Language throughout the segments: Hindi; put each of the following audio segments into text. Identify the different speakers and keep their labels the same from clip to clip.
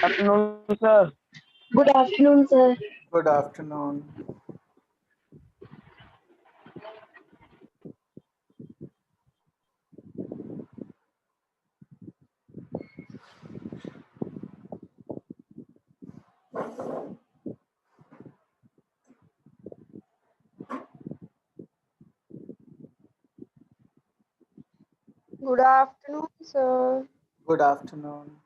Speaker 1: Afternoon, sir.
Speaker 2: Good afternoon, sir.
Speaker 3: Good afternoon.
Speaker 2: Good afternoon, sir.
Speaker 3: Good afternoon.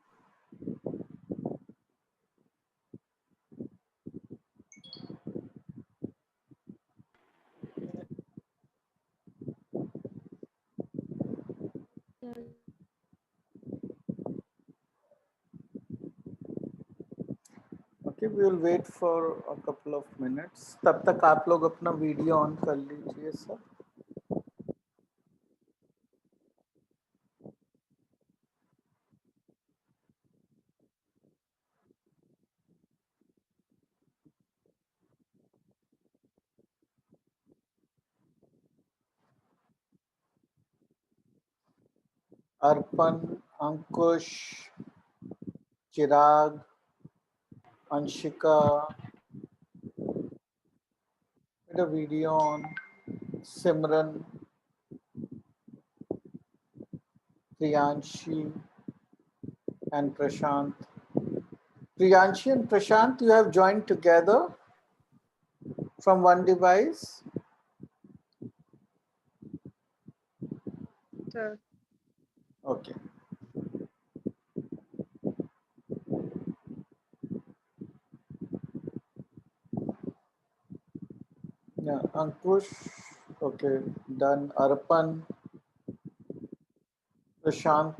Speaker 3: Okay, we will wait for a couple of minutes. तब तक आप लोग अपना वीडियो ऑन कर लीजिए sir. Arpan, Ankush, Chirag, Anshika, put a video on. Simran, Priyanshi, and Prashant. Priyanshi and Prashant, you have joined together from one device.
Speaker 2: Sir.
Speaker 3: Okay. Yeah, Ankush. Okay, done. Arpan, Prashant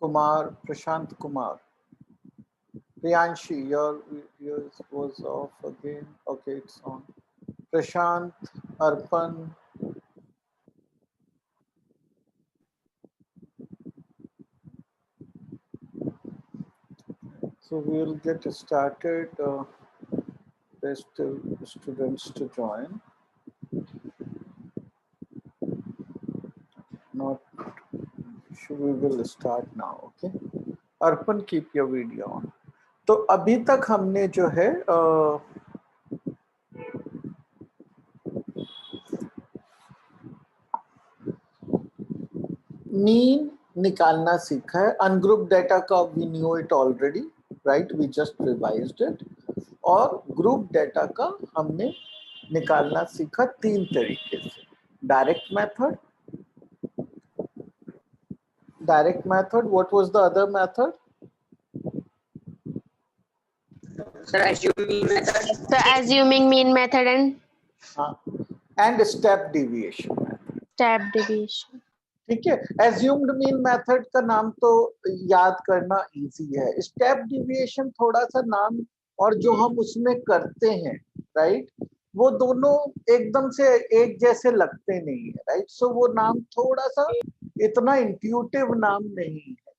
Speaker 3: Kumar. Priyanshi, yours was off again. Okay, it's on. Prashant, Arpan. So we'll get started. There's still students to join. Not sure, we will start now. Okay. Arpan, keep your video on. तो अभी तक हमने जो है मीन निकालना सीखा है. अनग्रुप डेटा का we knew it already, right, we just revised it. और ग्रुप डेटा का हमने निकालना सीखा तीन तरीके से. Direct method, what was the other method?
Speaker 1: Sir, assuming method.
Speaker 2: So, assuming mean method and
Speaker 3: and step deviation method.
Speaker 2: step deviation.
Speaker 3: ठीक है. एज्यूम्ड मीन मेथड का नाम तो याद करना इजी है. स्टेप डिविएशन थोड़ा सा नाम और जो हम उसमें करते हैं, राइट, वो दोनों एकदम से एक जैसे लगते नहीं है, राइट. सो वो नाम थोड़ा सा इतना इंट्यूटिव नाम नहीं है.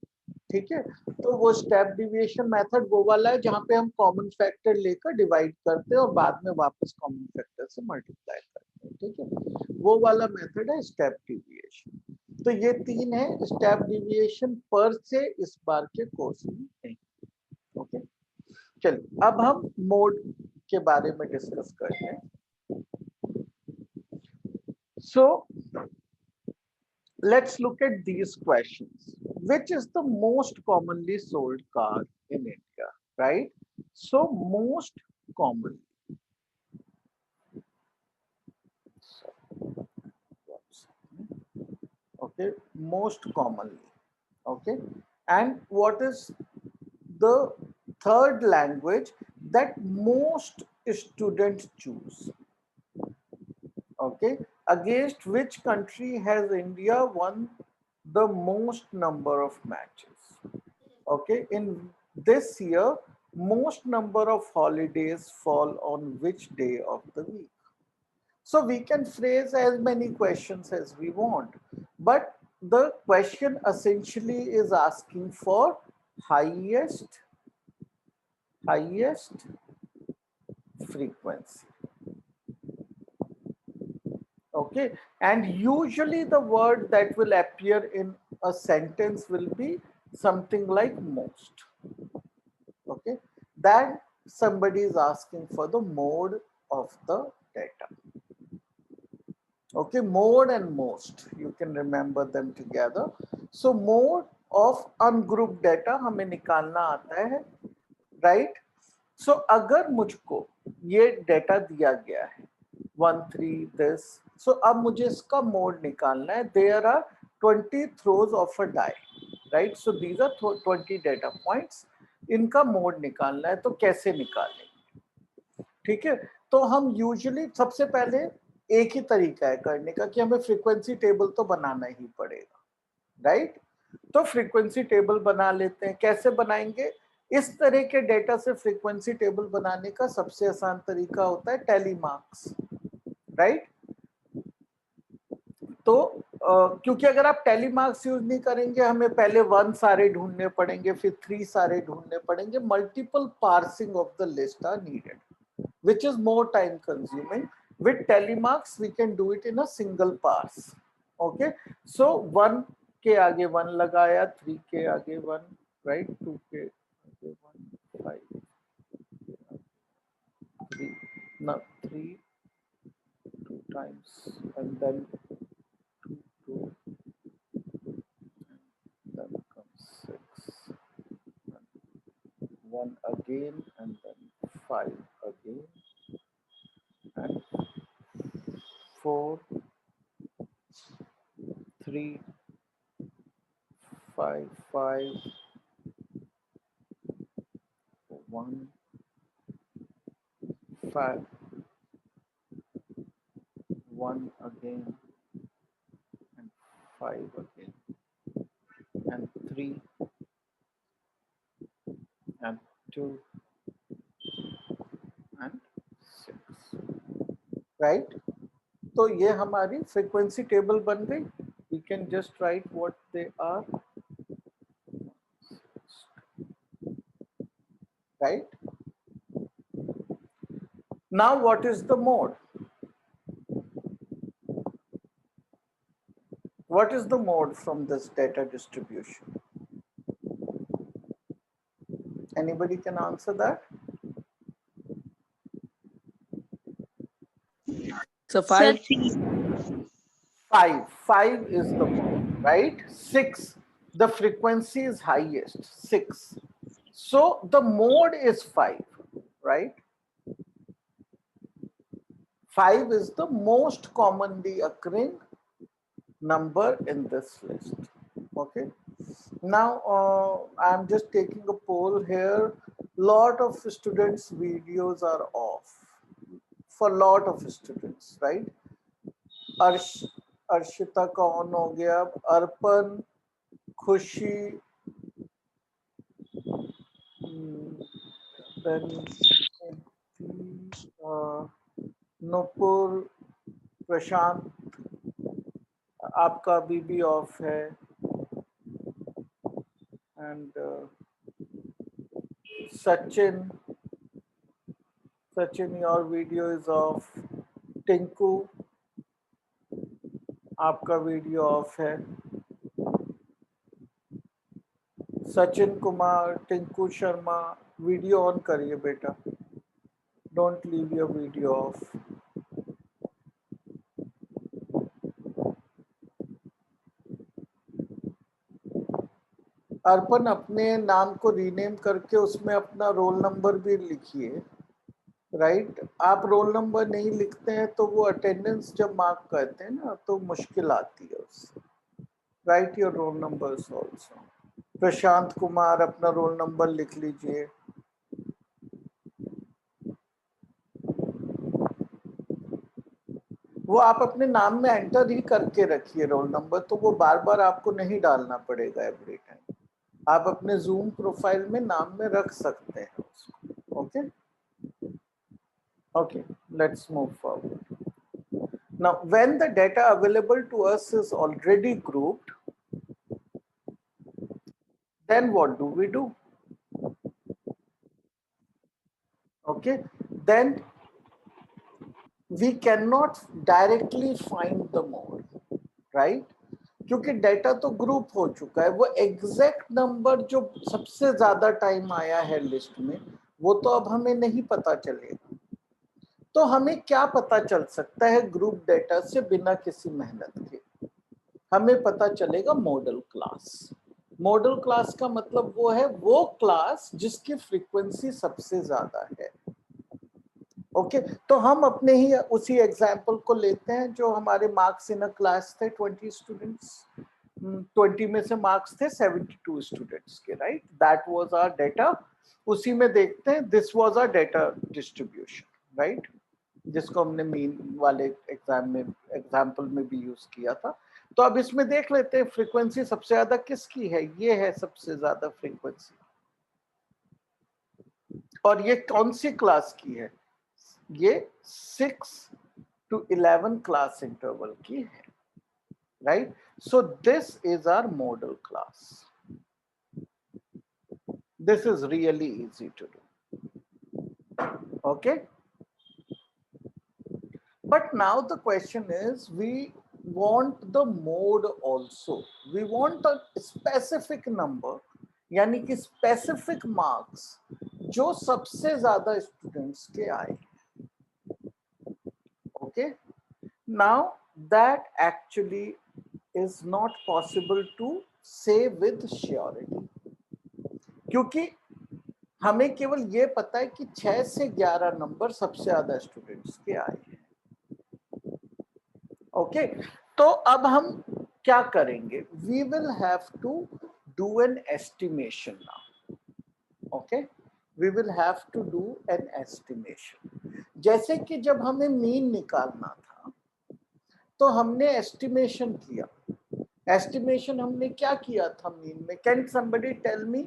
Speaker 3: ठीक है. तो वो स्टेप डिविएशन मेथड वो वाला है जहां पे हम कॉमन फैक्टर लेकर डिवाइड करते हैं और बाद में वापस कॉमन फैक्टर से मल्टीप्लाई करते हैं. ठीक है. वो वाला मेथड है स्टेप डिविएशन. तो ये तीन है. स्टेप डिविएशन पर से इस बार के कोर्स में नहीं. ओके. चलिए अब हम मोड के बारे में डिस्कस करते हैं. सो let's look at these questions. Which is the most commonly sold car in India, right? So most commonly. Okay, most commonly. Okay, and what is the third language that most students choose? Okay, against which country has India won the most number of matches? Okay, in this year, most number of holidays fall on which day of the week? So we can phrase as many questions as we want, but the question essentially is asking for highest frequency. Okay, and usually the word that will appear in a sentence will be something like most. then somebody is asking for the mode of the data. Okay, mode and most, you can remember them together. So mode of ungrouped data हमें निकालना आता है, right? So अगर मुझको ये डेटा दिया गया है 1 3 this, so अब मुझे इसका मोड निकालना है. There are 20 throws of a die, right? So these are 20 data points. इनका मोड निकालना है, तो कैसे निकालेंगे? ठीक है, तो हम यूजुअली सबसे पहले एक ही तरीका है करने का कि हमें फ्रीक्वेंसी टेबल तो बनाना ही पड़ेगा, राइट? तो फ्रीक्वेंसी टेबल बना लेते हैं. कैसे बनाएंगे? इस तरह के डेटा से फ्रीक्वेंसी टेबल बनाने का सबसे आसान तरीका होता है टैली मार्क्स, राइट? तो क्योंकि अगर आप टैली मार्क्स यूज नहीं करेंगे, हमें पहले 1 सारे ढूंढने पड़ेंगे, फिर 3 सारे ढूंढने पड़ेंगे. Multiple parsing of the list are needed, which is more time consuming. With tally marks we can do it in a single pass. Okay, so 1 के आगे 1 लगाया, 3 के आगे 1, right? 2 के आगे 1, 5, 3, now 3 2 times and then 2 2 and then comes 6 and 1 again and then 5 again and 4 3 5 5 1 5 1 again and 5 again and 3 and 2 and 6, right? तो ये हमारी फ्रीक्वेंसी टेबल बन गई. We can just write what they are, right? Now what is the mode? What is the mode from this data distribution? Anybody can answer that?
Speaker 1: So 5.
Speaker 3: 5 is the mode, right? 6, the frequency is highest, 6. So the mode is 5, right? 5 is the most commonly occurring number in this list. Okay, now I'm just taking a poll here. Lot of students' videos are off for lot of students, right? Arshita का ऑन हो गया, अर्पण, खुशी, then नुपुर, प्रशांत, आपका अभी भी ऑफ है, and Sachin, your video is off. Tinku, आपका वीडियो ऑफ है. सचिन कुमार, टिंकू शर्मा, वीडियो ऑन करिए बेटा. Don't leave your video off. Arpan, अपने नाम को रीनेम करके उसमें अपना रोल नंबर भी लिखिए, राइट? आप रोल नंबर नहीं लिखते हैं तो वो अटेंडेंस जब मार्क करते हैं ना तो मुश्किल आती है उससे. Write your roll numbers also. Prashant Kumar, अपना रोल नंबर लिख लीजिए. वो आप अपने नाम में एंटर ही करके रखिए रोल नंबर, तो वो बार बार आपको नहीं डालना पड़ेगा एवरी टाइम. आप अपने जूम प्रोफाइल में नाम में रख सकते हैं उसको. Okay okay, let's move forward. Now when the data available to us is already grouped, then what do we do? Okay, then we cannot directly find the mode, right? क्योंकि डेटा तो ग्रुप हो चुका है. वो एग्जैक्ट नंबर जो सबसे ज्यादा टाइम आया है लिस्ट में, वो तो अब हमें नहीं पता चलेगा। तो हमें क्या पता चल सकता है ग्रुप डेटा से बिना किसी मेहनत के? हमें पता चलेगा मॉडल क्लास। मॉडल क्लास का मतलब वो है वो क्लास जिसकी फ्रीक्वेंसी सबसे ज्यादा है। ओके, तो हम अपने ही उसी एग्जाम्पल को लेते हैं जो हमारे मार्क्स इन अ क्लास थे 20 स्टूडेंट्स, 20 में से मार्क्स थे 72 स्टूडेंट्स के, right? That was our data. उसी में देखते हैं, this was our data distribution, right, जिसको हमने मीन वाले एग्जाम्पल में भी यूज किया था। तो अब इसमें देख लेते हैं फ्रीक्वेंसी सबसे ज्यादा किसकी है। ये है सबसे ज्यादा फ्रीक्वेंसी, और ये कौन सी क्लास की है? ये 6 to 11 क्लास इंटरवल की है, right? So this is our modal class. This is really easy to do, okay? But now the question is, we want the mode also. We want a specific number, यानी कि specific marks जो सबसे ज्यादा स्टूडेंट्स के आए। Okay, now that actually is not possible to say with surety, क्योंकि हमें केवल ये पता है कि 6 से 11 नंबर सबसे ज्यादा स्टूडेंट्स के आए हैं। ओके, तो अब हम क्या करेंगे? We will have to do an estimation now. Okay, we will have to do an estimation. जैसे कि जब हमें मीन निकालना था तो हमने एस्टिमेशन किया। एस्टिमेशन हमने क्या किया था मीन में? कैन समबडी टेल मी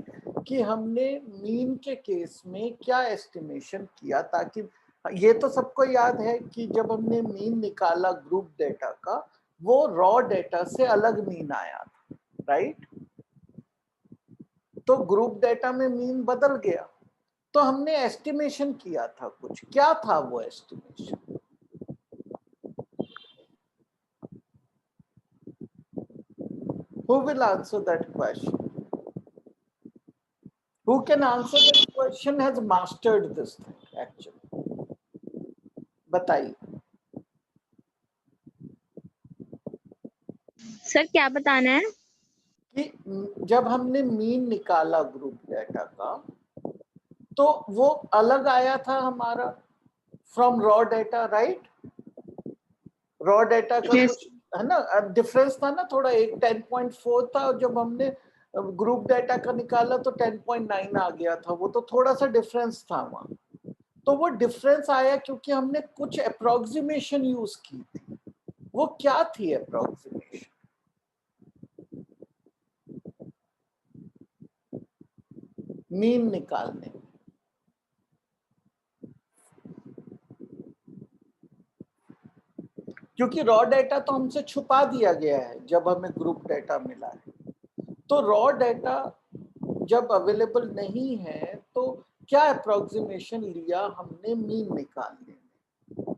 Speaker 3: कि हमने मीन के केस में क्या एस्टिमेशन किया? ताकि ये तो सबको याद है कि जब हमने मीन निकाला ग्रुप डेटा का, वो रॉ डेटा से अलग मीन आया था, राइट? तो ग्रुप डेटा में मीन बदल गया, तो हमने एस्टिमेशन किया था कुछ। क्या था वो estimation? Who will answer that question? Who can answer that question has mastered this thing actually? बताइए।
Speaker 2: सर क्या बताना है?
Speaker 3: कि जब हमने मीन निकाला ग्रुप डेटा का, तो वो अलग आया था हमारा from raw data, right? Raw data का
Speaker 2: Yes.
Speaker 3: कुछ है ना डिफरेंस था ना थोड़ा, एक 10.4 था और जब हमने ग्रुप डेटा का निकाला तो 10.9 आ गया था। वो तो थोड़ा सा डिफरेंस था वहां। तो वो डिफरेंस आया क्योंकि हमने कुछ अप्रोक्सीमेशन यूज की थी। वो क्या थी अप्रोक्सीमेशन? मीन निकालने में। क्योंकि रॉ डेटा तो हमसे छुपा दिया गया है जब हमें ग्रुप डेटा मिला है। तो रॉ डेटा जब अवेलेबल नहीं है तो क्या अप्रोक्सीमेशन लिया हमने मीन निकालने में?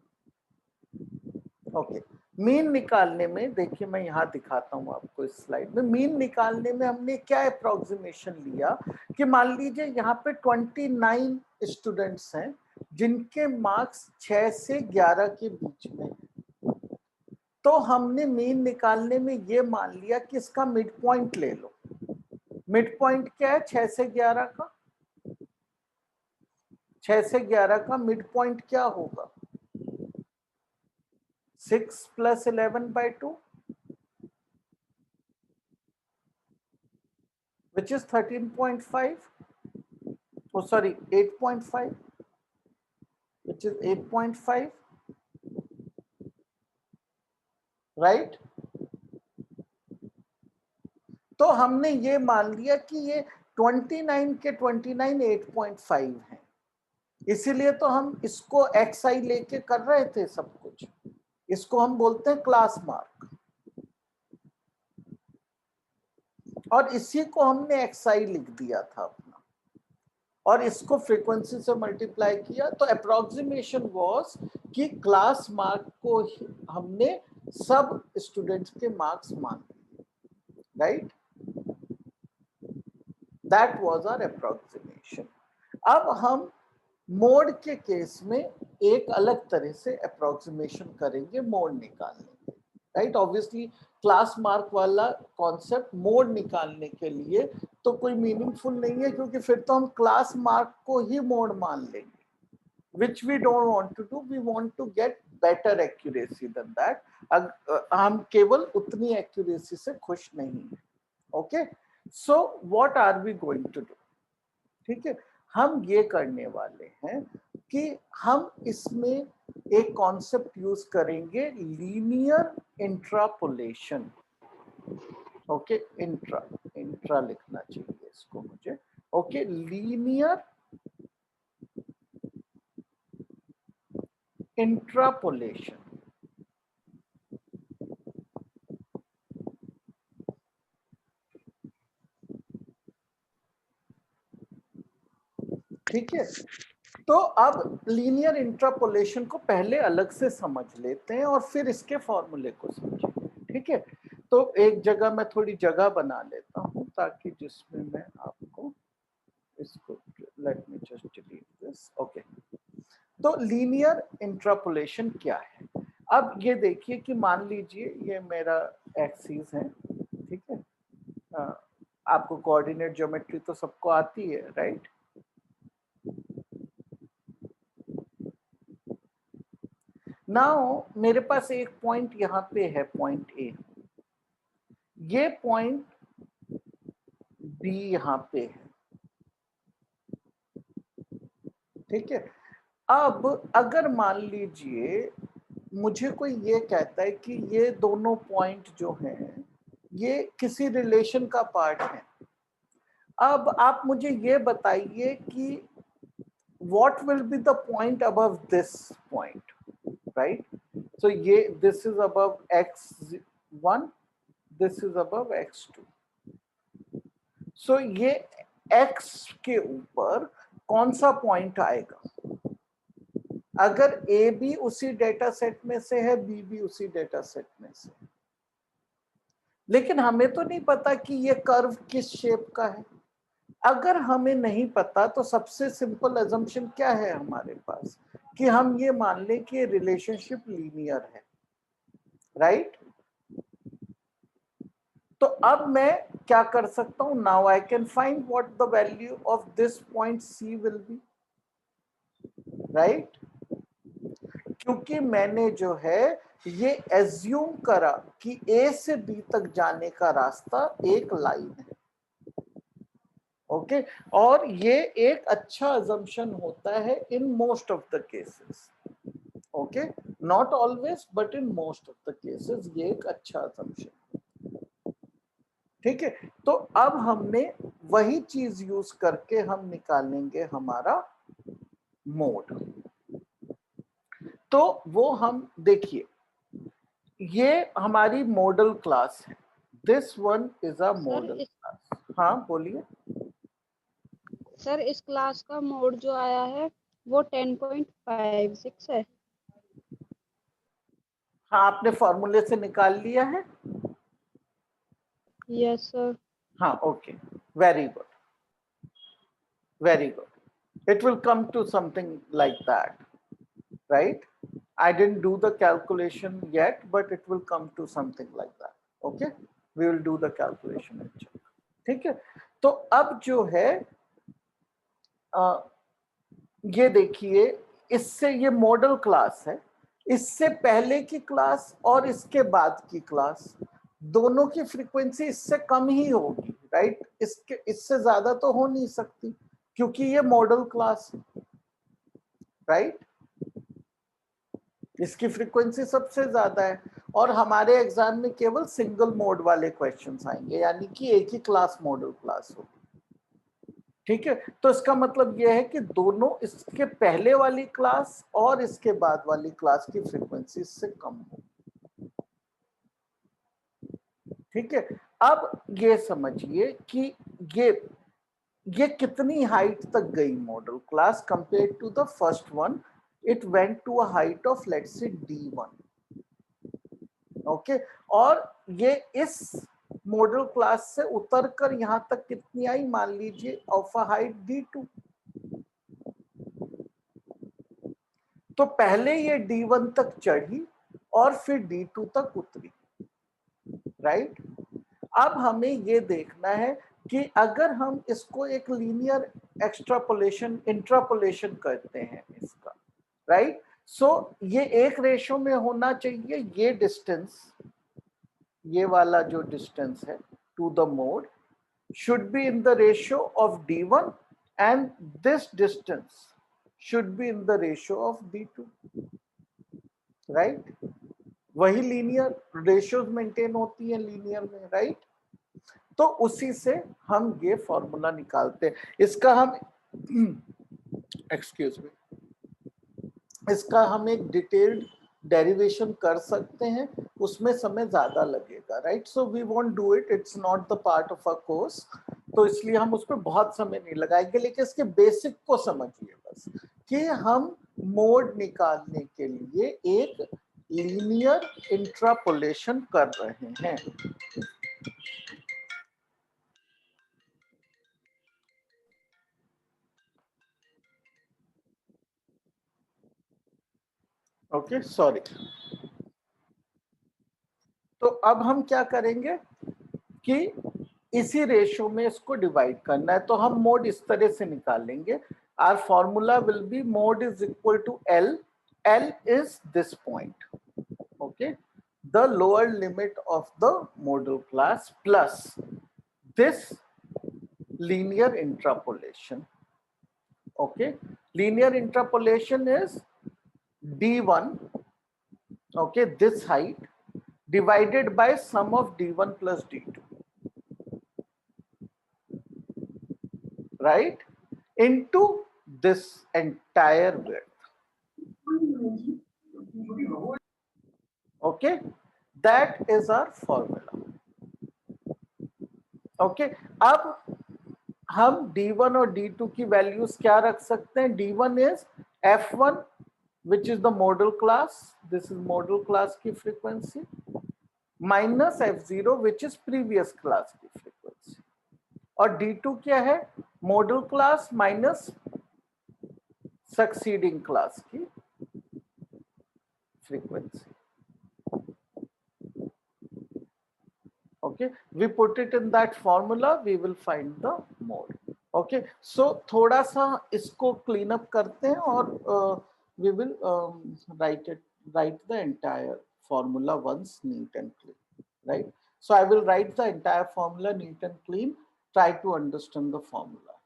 Speaker 3: ओके, मीन निकालने में देखिए मैं यहाँ दिखाता हूँ आपको इस स्लाइड में। मीन निकालने में हमने क्या अप्रोक्सीमेशन लिया कि मान लीजिए यहाँ पे 29 स्टूडेंट्स हैं जिनके मार्क्स 6 से 11 के बीच में। तो हमने मीन निकालने में ये मान लिया कि इसका मिड पॉइंट ले लो। मिड पॉइंट क्या है 6 से 11 का? 6 से 11 का मिड पॉइंट क्या होगा? 6 + 11/2, which is 13.5. Oh, sorry, 8.5, which is 8.5, right? तो हमने ये मान लिया कि ये 29 के 29 8.5 हैं। इसीलिए तो हम इसको xi लेके कर रहे थे सब कुछ। इसको हम बोलते हैं क्लास मार्क, और इसी को हमने xi लिख दिया था अपना, और इसको फ्रीक्वेंसी से मल्टीप्लाई किया। तो अप्रोक्सीमेशन वाज कि क्लास मार्क को हमने सब स्टूडेंट्स के मार्क्स मान लिए, right? That was our approximation. अब हम मोड के केस में एक अलग तरह से अप्रोक्सीमेशन करेंगे मोड निकालने के, राइट। ऑब्वियसली क्लास मार्क वाला कॉन्सेप्ट मोड निकालने के लिए तो कोई मीनिंगफुल नहीं है, क्योंकि फिर तो हम क्लास मार्क को ही मोड मान लेंगे, which we don't want to do. We want to get better accuracy than that. हम केवल उतनी एक्यूरेसी से खुश नहीं हैं। Okay, so what are we going to do? ठीक है, हम ये करने वाले हैं कि हम इसमें एक कॉन्सेप्ट यूज करेंगे, लीनियर इंट्रापोलेशन। ओके, इंट्रा लिखना चाहिए इसको मुझे। Okay, linear intrapolation. ठीक है, तो अब लीनियर इंट्रापोलेशन को पहले अलग से समझ लेते हैं और फिर इसके फॉर्मूले को समझेंगे। ठीक है, तो एक जगह मैं थोड़ी जगह बना लेता हूं ताकि जिसमें मैं आपको इसको, let me just delete this. Okay, तो लीनियर इंट्रापोलेशन क्या है? अब ये देखिए कि मान लीजिए ये मेरा एक्सिस है। ठीक है, आपको कोऑर्डिनेट ज्योमेट्री तो सबको आती है, राइट? नाउ मेरे पास एक पॉइंट यहाँ पे है, पॉइंट ए, ये पॉइंट बी यहाँ पे है। ठीक है, अब अगर मान लीजिए मुझे कोई ये कहता है कि ये दोनों पॉइंट जो हैं ये किसी रिलेशन का पार्ट है, अब आप मुझे ये बताइए कि what will be the point above this point, right? So ये this is above x1, this is above x2. So ये x के ऊपर कौन सा पॉइंट आएगा? अगर a भी उसी डेटा सेट में से है, b भी उसी डेटा सेट में से, लेकिन हमें तो नहीं पता कि ये कर्व किस शेप का है। अगर हमें नहीं पता तो सबसे सिंपल अजम्पशन क्या है हमारे पास, कि हम ये मान लें कि रिलेशनशिप लीनियर है, राइट? तो अब मैं क्या कर सकता हूं? Now I can find what the value of this point C will be, right? क्योंकि मैंने जो है ये एज्यूम करा कि ए से बी तक जाने का रास्ता एक लाइन है। ओके, और ये एक अच्छा अजम्पशन होता है in most of the cases. Okay, not always but in most of the cases ये एक अच्छा अजम्पशन। ठीक है, तो अब हमने वही चीज यूज करके हम निकालेंगे हमारा मोड। तो वो हम देखिए, ये हमारी मॉडल क्लास है, this one is a model class. हाँ बोलिए
Speaker 4: सर, इस क्लास का मोड जो आया है वो 10.56 है।
Speaker 3: हाँ, आपने फॉर्मूले से निकाल लिया है?
Speaker 4: Yes sir.
Speaker 3: हाँ, okay, very good, very good. It will come to something like that, right? I didn't do the calculation yet, but it will come to something like that. Okay, we will do the calculation and check. ठीक है, तो अब जो है ये देखिए, इससे ये मॉडल क्लास है, इससे पहले की क्लास और इसके बाद की क्लास दोनों की फ्रीक्वेंसी इससे कम ही होगी, राइट? इससे ज्यादा तो हो नहीं सकती क्योंकि ये मॉडल क्लास है, राइट? इसकी फ्रीक्वेंसी सबसे ज्यादा है और हमारे एग्जाम में केवल सिंगल मोड वाले क्वेश्चंस आएंगे, यानी कि एक ही क्लास मॉडल क्लास होगी। ठीक है, तो इसका मतलब यह है कि दोनों, इसके पहले वाली क्लास और इसके बाद वाली क्लास की फ्रीक्वेंसी इससे कम होगी। ठीक है, अब ये समझिए कि ये कितनी हाइट तक गई modal class compare to the first one. It went to a height of let's say D1। Okay, और ये इस मॉडल क्लास से उतरकर यहां तक कितनी आई, मान लीजिए ऑफ अ हाइट D2। तो पहले ये D1 तक चढ़ी और फिर D2 तक उतरी, राइट। अब हमें ये देखना है कि अगर हम इसको एक लीनियर एक्सट्रापोलेशन इंट्रापोलेशन करते हैं इसका, राइट, सो ये एक रेशो में होना चाहिए। ये डिस्टेंस, ये वाला जो डिस्टेंस है to the mode should be in the ratio of D1 and this distance should be in the ratio of D2, right? वही लीनियर रेशियोज मेंटेन होती है लीनियर में, राइट। तो उसी से हम ये फॉर्मूला निकालते हैं। इसका हम एक्सक्यूज मी, इसका हम एक डिटेल्ड डेरिवेशन कर सकते हैं, उसमें समय ज्यादा लगेगा, right. So we won't do it, it's not the part of a course, तो इसलिए हम उस पर बहुत समय नहीं लगाएंगे। लेकिन इसके बेसिक को समझिए बस कि हम मोड निकालने के लिए एक लीनियर इंट्रापोलेशन कर रहे हैं। Okay, sorry. तो अब हम क्या करेंगे कि इसी रेशो में इसको डिवाइड करना है, तो हम मोड इस तरह से निकालेंगे। Our formula will be mode is equal to L, L is this point, okay, the lower limit of the modal class plus this linear intrapolation, okay. Linear intrapolation is D1, okay, this height divided by sum of D1 plus D2, right, into this entire width, okay, that is our formula, okay। अब हम D1 और D2 की वैल्यूज क्या रख सकते हैं? D1 is F1 which is the modal class, this is modal class की frequency, minus F0 which is previous class की frequency, और D2 क्या है? modal class minus succeeding class की frequency, okay, we put it in that formula, we will find the mode, okay। So थोड़ा सा इसको clean up करते हैं और we will write the entire formula once neat and clean, right? So I will write the entire formula neat and clean. Try to understand the formula,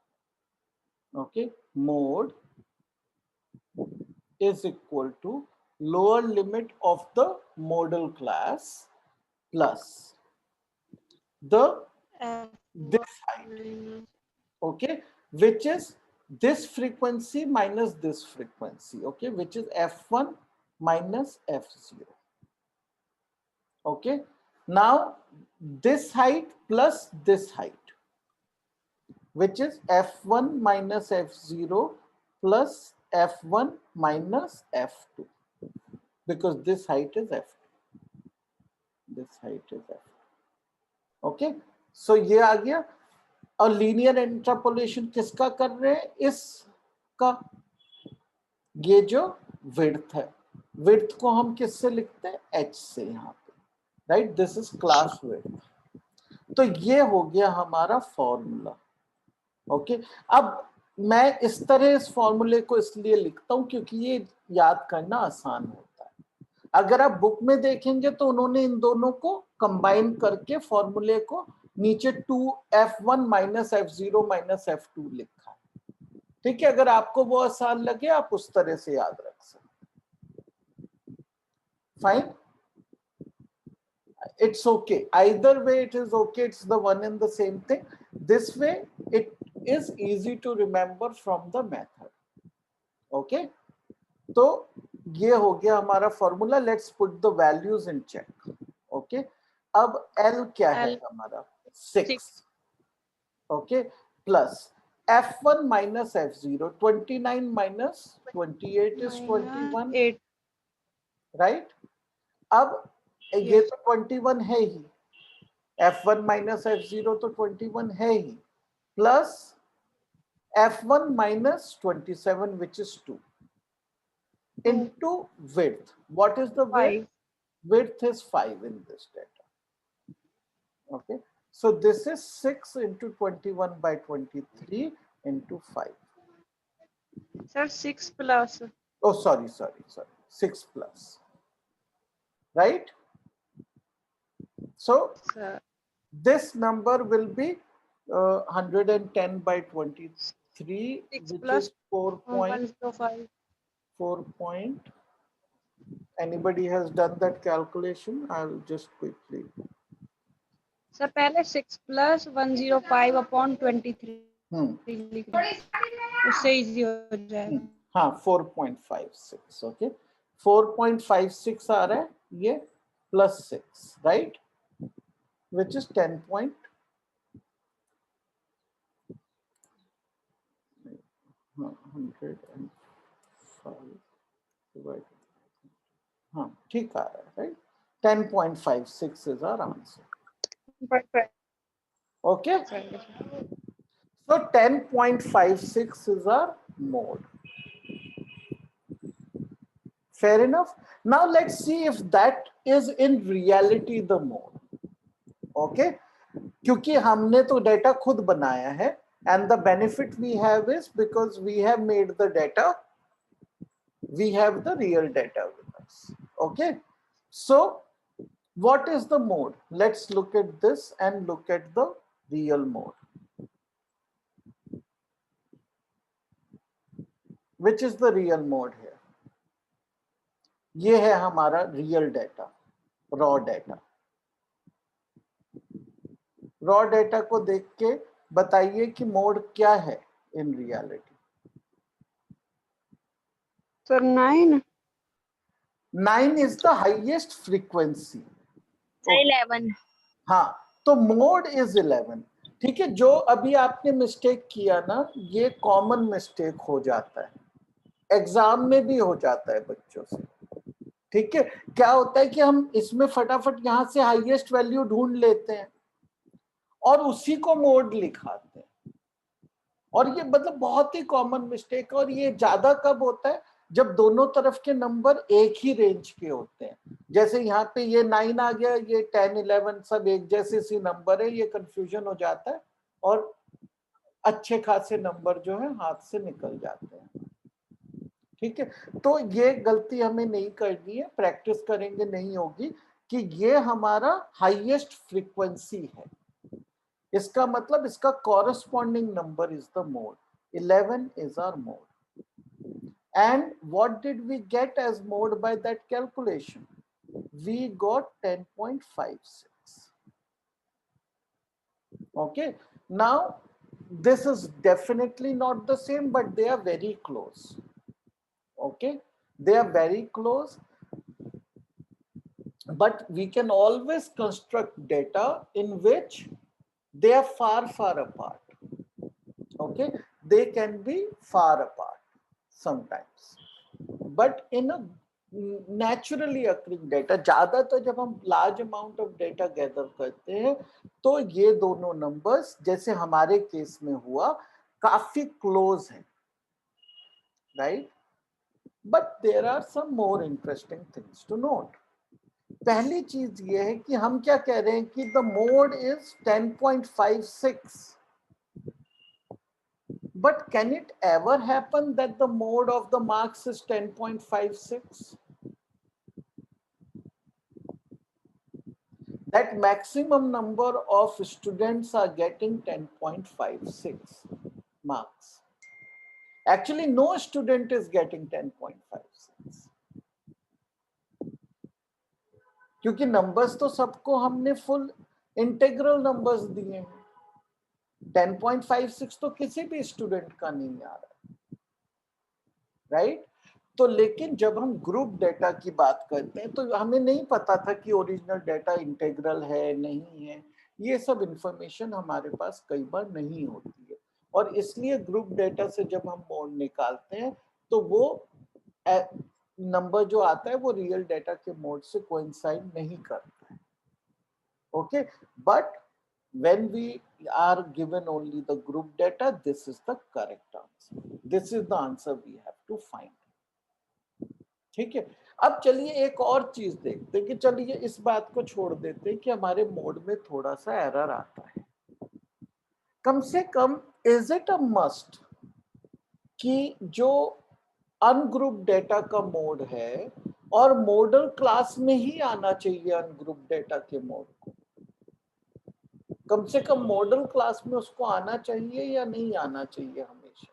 Speaker 3: okay। Mode is equal to lower limit of the modal class plus the this height, okay, which is this frequency minus this frequency, okay, which is F1 minus F0, okay। Now this height plus this height, which is F1 minus F0 plus F1 minus F2, because this height is F2, this height is F2, okay। So ये आ गया। और लीनियर इंट्रापोलेशन किसका कर रहे हैं? इसका, ये जो विड्थ है, विड्थ को हम किससे लिखते हैं? H से यहाँ पे, right, this is class width. तो ये हो गया हमारा फॉर्मूला, ओके। अब मैं इस तरह इस फॉर्मूले को इसलिए लिखता हूं क्योंकि ये याद करना आसान होता है। अगर आप बुक में देखेंगे तो उन्होंने इन दोनों को कंबाइन करके फॉर्मूले को नीचे 2F1 minus F0 minus F2 लिखा है, ठीक है। अगर आपको वो आसान लगे आप उस तरह से याद रख सकते, fine, it's okay, either way it is okay, it's the one and the same thing. This way it is easy to remember from the method, okay। तो ये हो गया हमारा formula. Let's put the values in check, okay. अब L क्या है हमारा? 6, okay, plus F1 minus F0, 29 minus 28 is 21, right. अब ये तो 21 है ही, F1 माइनस F0 तो 21 है ही, plus F1 minus 27 which is 2, into width. What is the width?
Speaker 4: 5.
Speaker 3: Width is 5 in this data. Okay, so this is 6 into 21 by 23 into 5.
Speaker 4: Sir, 6 plus.
Speaker 3: Oh, sorry, 6 plus, right? So
Speaker 4: Sir,
Speaker 3: this number will be 110 by 23,
Speaker 4: 6
Speaker 3: which
Speaker 4: plus
Speaker 3: is
Speaker 4: 105.
Speaker 3: 4 point. Anybody has done that calculation? I'll just quickly.
Speaker 4: Sir पहले 6 plus 105 upon 23 लिख रहे हैं। उससे इजी हो जाएगा।
Speaker 3: हाँ 4.56. ओके 4.56 आ रहा है ये plus 6, right, which is 10 point 105 हाँ ठीक आ रहा है, right, 10.56 is our answer. Okay, so 10.56 is our mode. Fair enough. Now let's see if that is in reality the mode. Okay, क्योंकि हमने तो डेटा खुद बनाया है, and the benefit we have is because we have made the data, we have the real data with us. Okay, so what is the mode? Let's look at this and look at the real mode. Which is the real mode here? ये है हमारा real data, raw data. Raw data को देख के बताइए कि मोड क्या है in reality.
Speaker 4: Sir 9.
Speaker 3: 9 is the highest frequency.
Speaker 2: 11.
Speaker 3: हाँ, तो मोड इज 11. ठीक है, जो अभी आपने मिस्टेक किया ना, ये कॉमन मिस्टेक हो जाता है, एग्जाम में भी हो जाता है बच्चों से. ठीक है, क्या होता है कि हम इसमें फटाफट यहां से हाईएस्ट वैल्यू ढूंढ लेते हैं और उसी को मोड लिखाते हैं, और ये मतलब बहुत ही कॉमन मिस्टेक. और ये ज्यादा कब होता है? जब दोनों तरफ के नंबर एक ही रेंज के होते हैं. जैसे यहाँ पे ये 9 आ गया, ये 10 11 सब एक जैसे सी नंबर है, ये कंफ्यूजन हो जाता है और अच्छे खासे नंबर जो है हाथ से निकल जाते हैं. ठीक है, तो ये गलती हमें नहीं करनी है, प्रैक्टिस करेंगे नहीं होगी कि ये हमारा हाईएस्ट फ्रीक्वेंसी है. इसका मतलब इसका corresponding number is the mode. 11 is our mode. And what did we get as mode by that calculation? We got 10.56. Okay, now this is definitely not the same, but they are very close. Okay, they are very close, but we can always construct data in which they are far apart. Okay, they can be far apart sometimes, but in a naturally occurring data, ज्यादातर जब हम large amount of data gather करते हैं तो ये दोनों numbers जैसे हमारे केस में हुआ काफी close हैं, right? But there are some more interesting things to note. पहली चीज ये है कि हम क्या कह रहे हैं कि the mode is 10.56. But can it ever happen that the mode of the marks is 10.56? That maximum number of students are getting 10.56 marks. Actually, no student is getting 10.56. क्योंकि numbers तो सबको हमने full integral numbers दिए हैं. 10.56 तो किसी भी स्टूडेंट का नहीं आ रहा है, राइट? तो लेकिन जब हम ग्रुप डेटा की बात करते हैं तो हमें नहीं पता था कि ओरिजिनल डेटा इंटीग्रल है नहीं है. ये सब इंफॉर्मेशन हमारे पास कई बार नहीं होती है, और इसलिए ग्रुप डेटा से जब हम मोड निकालते हैं तो वो नंबर जो आता है वो रियल डेटा के मोड से कोइंसाइड नहीं करता है. Okay, but when we are given only the group data, this is the correct answer. This is the answer we have to find. ठीक है, अब चलिए एक और चीज देखते हैं कि चलिए इस बात को छोड़ देते हैं कि हमारे मोड में थोड़ा सा एरर आता है। कम से come is it a must कि जो अनग्रुप डेटा का मोड है और मॉडल क्लास में ही आना चाहिए अनग्रुप डेटा के मोड को? कम से कम मॉडल क्लास में उसको आना चाहिए या नहीं आना चाहिए हमेशा?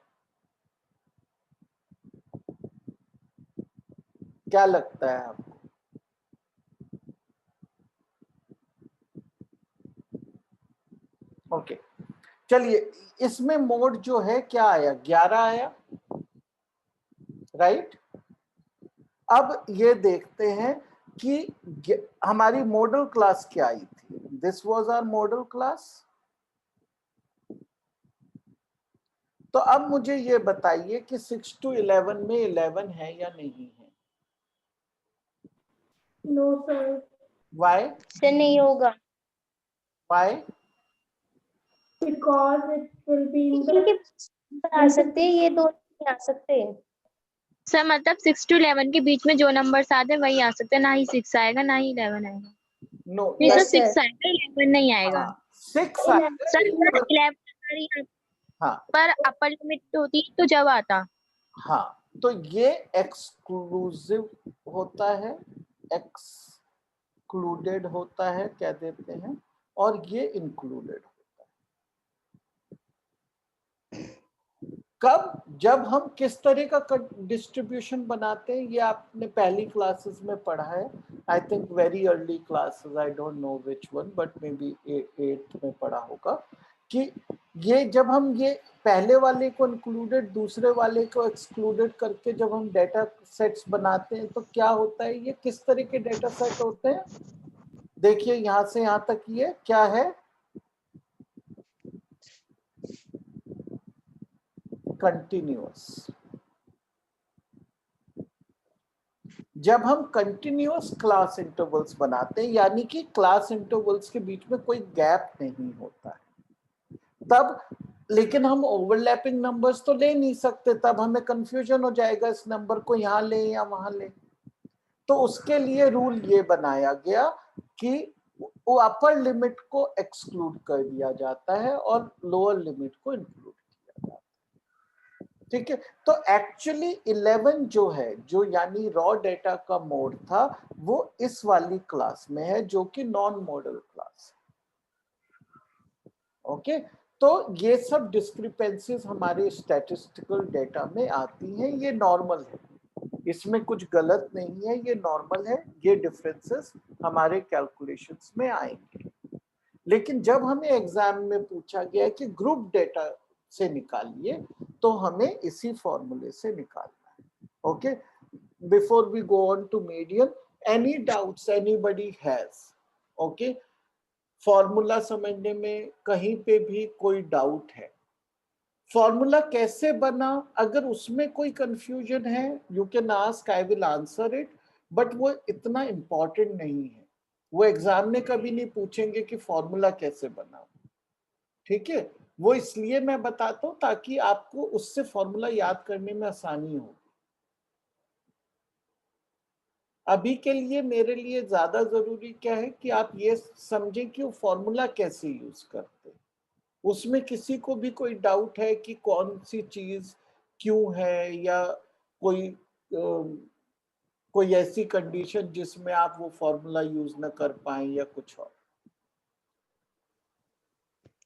Speaker 3: क्या लगता है आपको? ओके, चलिए इसमें मोड जो है क्या आया, 11 आया, राइट। अब ये देखते हैं कि हमारी मॉडल क्लास क्या आई थी। This was our modal class. तो अब मुझे ये बताइए कि 6 to 11 में 11 है या नहीं है?
Speaker 5: No sir.
Speaker 3: Why?
Speaker 2: से नहीं होगा
Speaker 3: Why?
Speaker 5: Because it will be in
Speaker 2: इनके
Speaker 5: the
Speaker 2: आ सकते हैं, ये दो नहीं आ सकते सर। मतलब 6 to 11 के बीच में जो नंबर्स आते हैं वही आ सकते हैं, ना ही 6 आएगा ना ही 11 आएगा।
Speaker 3: No,
Speaker 2: नहीं सर,
Speaker 3: that-
Speaker 2: 6 आएगा, 11 नहीं आएगा।
Speaker 3: हाँ, 6
Speaker 2: सर
Speaker 3: आएगा।
Speaker 2: 11
Speaker 3: हाँ
Speaker 2: पर अपर लिमिट होती तो जब आता।
Speaker 3: हाँ, तो ये एक्सक्लूसिव होता है, एक्सक्लूडेड होता है क्या देते हैं, और ये इंक्लूडेड होता है। कब? जब हम किस तरह का डिस्ट्रीब्यूशन बनाते हैं, ये आपने पहली क्लासेस में पढ़ा है, I think very early classes, I don't know which one, but may be 8th में पढ़ा होगा कि ये जब हम ये पहले वाले को इंक्लूडेड दूसरे वाले को एक्सक्लूडेड करके जब हम डेटा सेट्स बनाते हैं तो क्या होता है, ये किस तरह के डेटा सेट होते हैं? देखिए यहां से यहां तक ये क्या है, कंटिन्यूअस। जब हम कंटिन्यूअस क्लास इंटरवल्स बनाते हैं, यानी कि क्लास इंटरवल्स के बीच में कोई गैप नहीं होता है, तब, लेकिन हम ओवरलैपिंग नंबर्स तो ले नहीं सकते, तब हमें कंफ्यूजन हो जाएगा इस नंबर को यहां ले या वहां ले। तो उसके लिए रूल ये बनाया गया कि वो अपर लिमिट को एक्सक्लूड कर दिया जाता है और लोअर लिमिट को इंक्लूड किया जाता है। ठीक है, तो एक्चुअली 11 जो है, जो यानी रॉ डेटा का मोड था, वो इस वाली क्लास में है जो कि नॉन मॉडल क्लास है। ओके, तो ये सब डिस्क्रिपेंसीज हमारे स्टैटिस्टिकल डेटा में आती हैं, ये नॉर्मल है, इसमें कुछ गलत नहीं है, ये नॉर्मल है, ये डिफरेंसेस हमारे कैलकुलेशंस में आएंगे। लेकिन जब हमें एग्जाम में पूछा गया कि ग्रुप डेटा से निकालिए, तो हमें इसी फॉर्मूले से निकालना है। Okay, before we go on to median, any doubts anybody has? Okay, formula समझने में कहीं पे भी कोई डाउट है? फॉर्मूला कैसे बना, अगर उसमें कोई कंफ्यूजन है, you can ask, I will answer it, but वो इतना इंपॉर्टेंट नहीं है, वो एग्जाम में कभी नहीं पूछेंगे कि फॉर्मूला कैसे बना। ठीक है, वो इसलिए मैं बताता हूं ताकि आपको उससे फॉर्मूला याद करने में आसानी हो। अभी के लिए मेरे लिए ज्यादा जरूरी क्या है कि आप ये समझें कि वो फॉर्मूला कैसे यूज करते हैं। उसमें किसी को भी कोई डाउट है कि कौन सी चीज क्यों है, या कोई ऐसी कंडीशन जिसमें आप वो फॉर्मूला यूज न कर पाए, या कुछ और?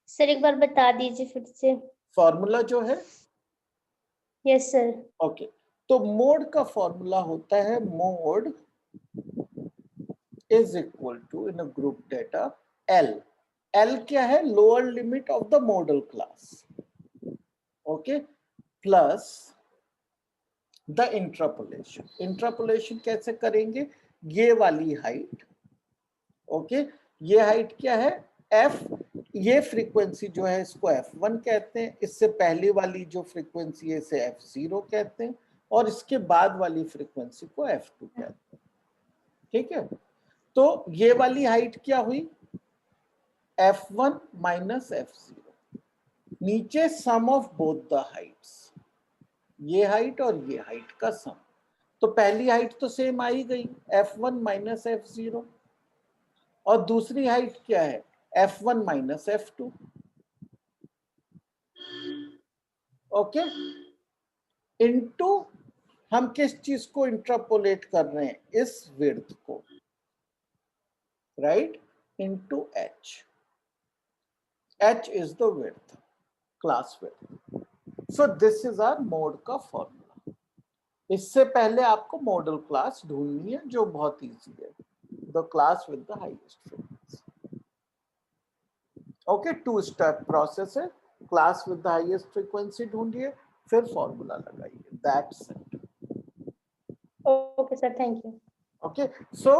Speaker 2: सर एक बार बता दीजिए फिर से।
Speaker 3: फॉर्मूला जो है,
Speaker 2: यस सर।
Speaker 3: ओके, तो मोड का फॉर्मूला होता है, mode is equal to, in a group data, L. L क्या है? Lower limit of the modal class, okay, plus the interpolation. Interpolation कैसे करेंगे? ये वाली हाइट, ओके, ये हाइट क्या है? एफ। ये फ्रीक्वेंसी जो है इसको F1 कहते हैं, इससे पहले वाली जो फ्रीक्वेंसी है इसे F0 कहते हैं, और इसके बाद वाली फ्रीक्वेंसी को F2 कहते हैं। ठीक है, तो ये वाली हाइट क्या हुई? F1 माइनस F0, नीचे सम ऑफ बोथ द हाइट्स, ये हाइट और ये हाइट का सम, तो पहली हाइट तो सेम आ ही गई, F1 माइनस F0, और दूसरी हाइट क्या है, F1 minus F2। Okay, into हम किस चीज को इंटरपोलेट कर रहे हैं, इस विड्थ को, right, into h। h is the width, class width. So this is our mode का फॉर्मूला। इससे पहले आपको मॉडल क्लास ढूंढनी है, जो बहुत इजी है, the class with the highest frequency. Okay, 2 step process है, class with the highest frequency ढूंढिए, फिर फॉर्मूला लगाइए, that's it.
Speaker 5: Okay, sir. Thank you.
Speaker 3: Okay, so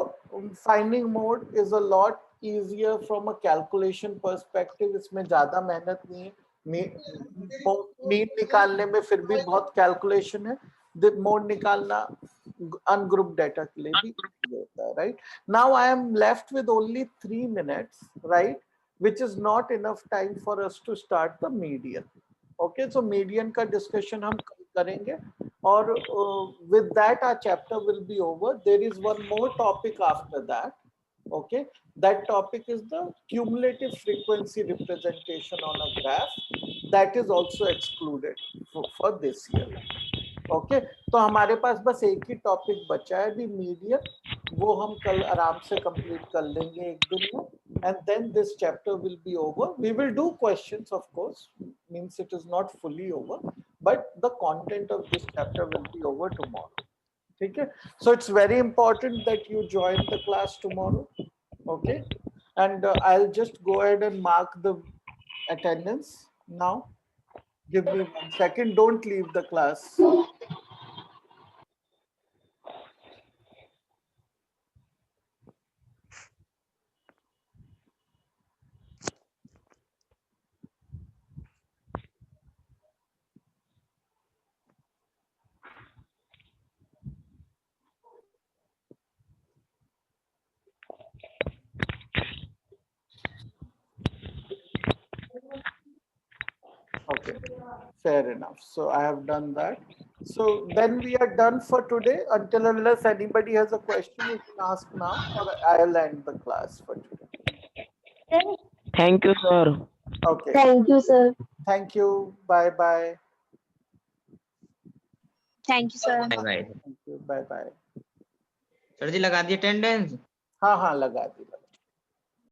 Speaker 3: finding mode is a lot easier from a calculation perspective. इसमें ज्यादा मेहनत नहीं है, मीन निकालने में फिर भी बहुत कैलकुलेशन है, मोड निकालना अनग्रुप डेटा के लिए भी होता है, right. Now I am left with only 3 minutes, right, which is not enough time for us to start the median. Okay, so median का डिस्कशन हम करेंगे, और with that our chapter will be over. There is one more topic after that. Okay, that topic is the cumulative frequency representation on a graph. That is also excluded for this year. Okay, तो हमारे पास बस एक ही टॉपिक बचा है अभी, मीडियन, वो हम कल आराम से कंप्लीट कर लेंगे एक दिन में, and then this chapter will be over. We will do questions of course, means it is not fully over, but the content of this chapter will be over tomorrow. ठीक है, so it's very important that you join the class tomorrow. Okay, and I will just go ahead and mark the attendance now. Give me 1 second, don't leave the class. Okay, fair enough. So I have done that. So then we are done for today. Until unless anybody has a question, you can ask now, or I'll end the class for today.
Speaker 1: Thank you, sir.
Speaker 3: Okay.
Speaker 2: Thank you, sir.
Speaker 3: Thank you. Bye bye.
Speaker 2: Thank you, sir.
Speaker 6: Bye bye.
Speaker 3: Thank you. Bye bye.
Speaker 6: Sir जी लगा दिए अटेंडेंस?
Speaker 3: हाँ हाँ, लगा दी।